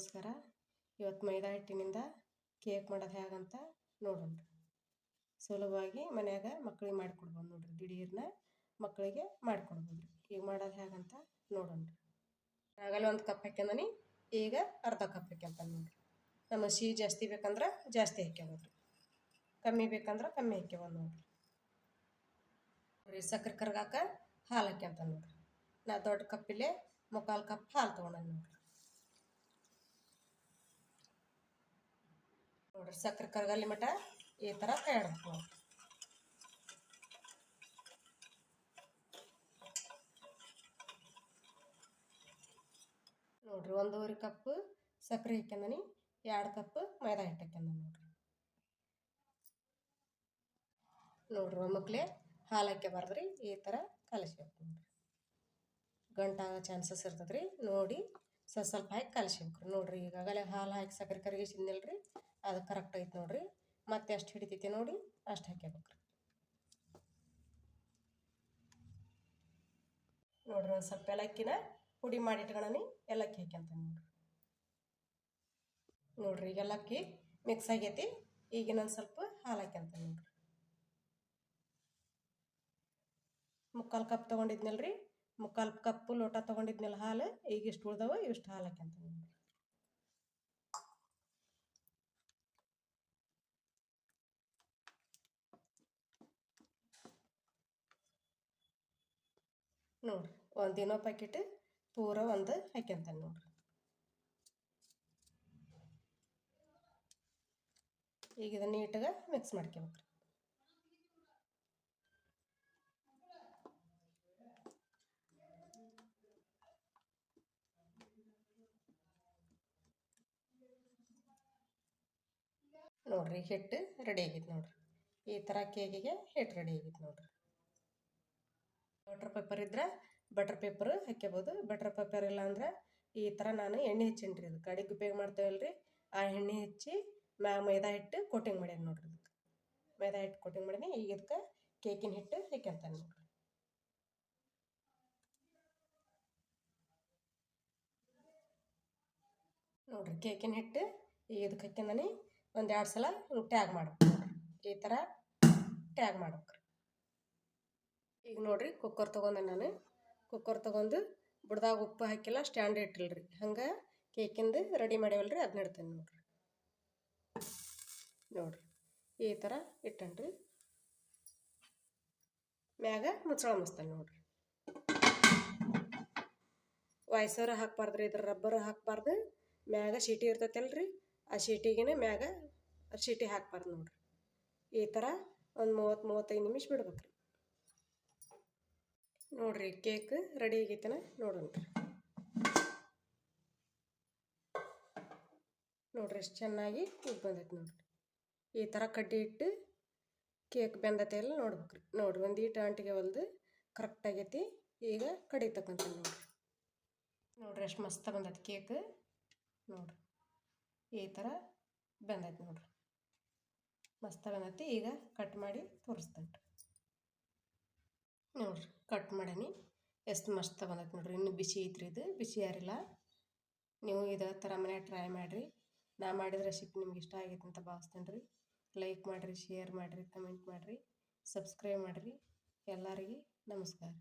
ನಮಸ್ಕಾರ. ಇವತ್ತು ಮೈದಾ ಹಿಟ್ಟಿನಿಂದ ಕೇಕ್ ಮಾಡೋದು ಹೇಗಂತ ನೋಡೋಣ. ಸುಲಭವಾಗಿ ಮನ್ಯಾಗ ಮಕ್ಕಳಿಗೆ ಮಾಡಿಕೊಡ್ಬೋದು ನೋಡ್ರಿ. ದಿಢೀರ್ನ ಮಕ್ಕಳಿಗೆ ಮಾಡಿಕೊಡ್ಬೋದು. ಈಗ ಮಾಡೋದು ಹೇಗಂತ ನೋಡೋಣ. ಆಗಲ್ಲ 1 ಕಪ್ ಹಾಕ್ಯಂದನಿ, ಈಗ ಅರ್ಧ ಕಪ್ ಹಾಕ್ಯಂತ ನೋಡ್ರಿ. ನಮಗೆ ಸಿಹಿ ಜಾಸ್ತಿ ಬೇಕಂದ್ರೆ ಜಾಸ್ತಿ ಹಾಕ್ಯಬೋದ್ರಿ, ಕಮ್ಮಿ ಬೇಕಂದ್ರೆ ಕಮ್ಮಿ ಹಾಕ್ಯಬೋದು ನೋಡ್ರಿ. ಸಕ್ಕರೆ ಕರ್ಗಾಕ ಹಾಲು ಹಾಕ್ಯಂತ ನೋಡ್ರಿ. ನಾ ದೊಡ್ಡ ಕಪ್ಪಿಲೆ 3/4 ಕಪ್ ಹಾಲು ತೊಗೊಂಡು ನೋಡ್ರಿ. ಸಕ್ಕರೆ ಕರಗಲ್ಲಿ ಮಟ ಈ ಥರ ಕಾಯ್ಬೇಕು ನೋಡ್ರಿ. 1.5 ಕಪ್ ಸಕ್ಕರೆ ಹಾಕ್ಯಂದನಿ, 2 ಕಪ್ ಮೈದಾ ಹಿಟ್ಟು ಹಾಕ್ಯಂದ ನೋಡ್ರಿ. ಒಮ್ಮಕ್ಲೆ ಹಾಲು ಹಾಕ್ಯಬಾರ್ದ್ರಿ, ಈ ಥರ ಕಲಸ್ಬೇಕು ನೋಡ್ರಿ. ಗಂಟಾಗೋ ಚಾನ್ಸಸ್ ಇರ್ತದ್ರಿ, ನೋಡಿ ಸ್ವಲ್ಪ ಹಾಕಿ ಕಲಸ್ಬೇಕ್ರಿ ನೋಡ್ರಿ. ಈಗಾಗಲೇ ಹಾಲು ಹಾಕಿ ಸಕ್ಕರೆ ಕರಗಿಸಿದ್ನಲ್ರಿ, ಅದು ಕರೆಕ್ಟ್ ಐತೆ ನೋಡ್ರಿ. ಮತ್ತೆ ಎಷ್ಟು ಹಿಡಿತೈತಿ ನೋಡಿ ಅಷ್ಟು ಹಾಕ್ಯಬೇಕ್ರಿ ನೋಡ್ರಿ. ಒಂದು ಸ್ವಲ್ಪ ಏಲಕ್ಕಿನ ಪುಡಿ ಮಾಡಿ ಇಟ್ಕೊಳ್ಳಿ, ಏಲಕ್ಕಿ ಹಾಕ್ಯಂತ ನೋಡ್ರಿ. ಈಗ ಏಲಕ್ಕಿ ಮಿಕ್ಸ್ ಆಗೈತಿ. ಈಗ ಇನ್ನೊಂದು ಸ್ವಲ್ಪ ಹಾಲು ಹಾಕ್ಯಂತ ನೋಡ್ರಿ. 3/4 ಕಪ್ ತೊಗೊಂಡಿದ್ನಲ್ರಿ, 3/4 ಕಪ್ ಲೋಟ ತೊಗೊಂಡಿದ್ನಲ್ಲ ಹಾಲು, ಈಗ ಇಷ್ಟು ಉಳ್ದವ, ಇಷ್ಟು ಹಾಲು ಹಾಕ್ಯಂತ ನೋಡ್ರಿ. 1 ದಿನೋ ಪ್ಯಾಕೆಟ್ ಪೂರ ಒಂದು ಹಾಕ್ಯಂತ ನೋಡ್ರಿ. ಈಗ ಇದನ್ನ ನೀಟಾಗ ಮಿಕ್ಸ್ ಮಾಡ್ಕೊಬೇಕ್ರಿ. ನೋಡ್ರಿ ಹಿಟ್ಟು ರೆಡಿ ಆಗೈತೆ ನೋಡ್ರಿ. ಈ ಥರ ಕೇಕಿಗೆ ಹಿಟ್ಟು ರೆಡಿ ಆಗೈತೆ ನೋಡ್ರಿ. ಬಟರ್ ಪೇಪರ್ ಇದ್ರೆ ಬಟರ್ ಪೇಪರ್ ಹಾಕ್ಯಬೋದು. ಬಟರ್ ಪೇಪರ್ ಇಲ್ಲ ಅಂದ್ರೆ ಈ ಥರ ನಾನು ಎಣ್ಣೆ ಹಚ್ಚೀನಿ. ಇದು ಕಡೆಗೆ ಉಪಯೋಗ ಮಾಡ್ತೇವಲ್ರಿ, ಆ ಎಣ್ಣೆ ಹಚ್ಚಿ ಮೈದಾ ಹಿಟ್ಟು ಕೋಟಿಂಗ್ ಮಾಡ್ಯಾನ ನೋಡ್ರಿ. ಇದಕ್ಕೆ ಮೈದಾ ಹಿಟ್ಟು ಕೋಟಿಂಗ್ ಮಾಡೀನಿ. ಈಗ ಇದಕ್ಕೆ ಕೇಕಿನ ಹಿಟ್ಟು ಹಾಕ್ಯಂತಾನೆ ನೋಡ್ರಿ. ನೋಡ್ರಿ ಕೇಕಿನ ಹಿಟ್ಟು ಈಗ ಇದಕ್ಕೆ ಹಾಕ್ಯಂದಾನಿ. 1-2 ಸಲ ಟ್ಯಾಗ್ ಮಾಡ್ಬೇಕು ನೋಡ್ರಿ. ಈ ಥರ ಟ್ಯಾಗ್ ಮಾಡ್ಬೇಕ್ರಿ. ಈಗ ನೋಡ್ರಿ ಕುಕ್ಕರ್ ತೊಗೊಂಡೆ ನಾನು. ಕುಕ್ಕರ್ ತೊಗೊಂಡು ಬುಡ್ದಾಗ ಉಪ್ಪು ಹಾಕಿಲ್ಲ, ಸ್ಟ್ಯಾಂಡ್ ಇಟ್ಟಿಲ್ರಿ. ಹಂಗೆ ಕೇಕಿಂದು ರೆಡಿ ಮಾಡ್ಯವಲ್ರಿ, ಅದನ್ನ ಇಡ್ತೇನೆ ನೋಡ್ರಿ. ನೋಡ್ರಿ ಈ ಥರ ಇಟ್ಟನ್ರಿ. ಮ್ಯಾಗ ಮುಚ್ಚಳ ಮುಚ್ತಾನೆ ನೋಡ್ರಿ. ವಾಯ್ಸರ ಹಾಕ್ಬಾರ್ದ್ರಿ, ಇದ್ರ ರಬ್ಬರ್ ಹಾಕ್ಬಾರ್ದು. ಮ್ಯಾಗ ಶೀಟಿ ಇರ್ತೈತಲ್ರಿ, ಆ ಶೀಟಿಗೆ ಮ್ಯಾಗ ಶೀಟಿ ಹಾಕ್ಬಾರ್ದು ನೋಡ್ರಿ. ಈ ಥರ ಒಂದು 30-35 ನಿಮಿಷ ಬಿಡ್ಬೇಕ್ರಿ. ನೋಡ್ರಿ ಕೇಕ್ ರೆಡಿ ಆಗೈತನ ನೋಡೋಣ. ನೋಡ್ರಿ ಎಷ್ಟು ಚೆನ್ನಾಗಿ ಉದ್ದು ಬಂದೈತೆ ನೋಡ್ರಿ. ಈ ಥರ ಕಡ್ಡಿ ಇಟ್ಟು ಕೇಕ್ ಬೆಂದತೆ ಎಲ್ಲ ನೋಡ್ಬೇಕ್ರಿ. ನೋಡ್ರಿ ಒಂದೀಟು ಅಂಟಿಗೆ ಹೊಲ್ದು ಕರೆಕ್ಟ್ ಆಗೈತಿ. ಈಗ ಕಡಿ ತಗೊಂತೀನಿ ನೋಡ್ರಿ. ನೋಡ್ರಿ ಎಷ್ಟು ಮಸ್ತ್ ಬಂದೈತಿ ಕೇಕ್ ನೋಡ್ರಿ. ಈ ಥರ ಬೆಂದೈತಿ ನೋಡ್ರಿ, ಮಸ್ತ್ ಬಂದೈತಿ. ಈಗ ಕಟ್ ಮಾಡಿ ತೋರಿಸ್ತೇನೆ ನೋಡ್ರಿ. ಕಟ್ ಮಾಡೀನಿ, ಎಷ್ಟು ಮಸ್ತ್ ಬಂದೈತಿ ನೋಡ್ರಿ. ಇನ್ನೂ ಬಿಸಿ ಐತ್ರಿ, ಇದು ಬಿಸಿ ಯಾರಿಲ್ಲ. ನೀವು ಇದೇ ಥರ ಮನ್ಯಾಗ ಟ್ರೈ ಮಾಡಿರಿ. ನಾ ಮಾಡಿದ ರೆಸಿಪಿ ನಿಮ್ಗೆ ಇಷ್ಟ ಆಗೈತೆ ಅಂತ ಭಾವಿಸ್ತೇನೆ ರೀ. ಲೈಕ್ ಮಾಡಿರಿ, ಶೇರ್ ಮಾಡಿರಿ, ಕಮೆಂಟ್ ಮಾಡಿರಿ, ಸಬ್ಸ್ಕ್ರೈಬ್ ಮಾಡಿರಿ. ಎಲ್ಲರಿಗೆ ನಮಸ್ಕಾರ.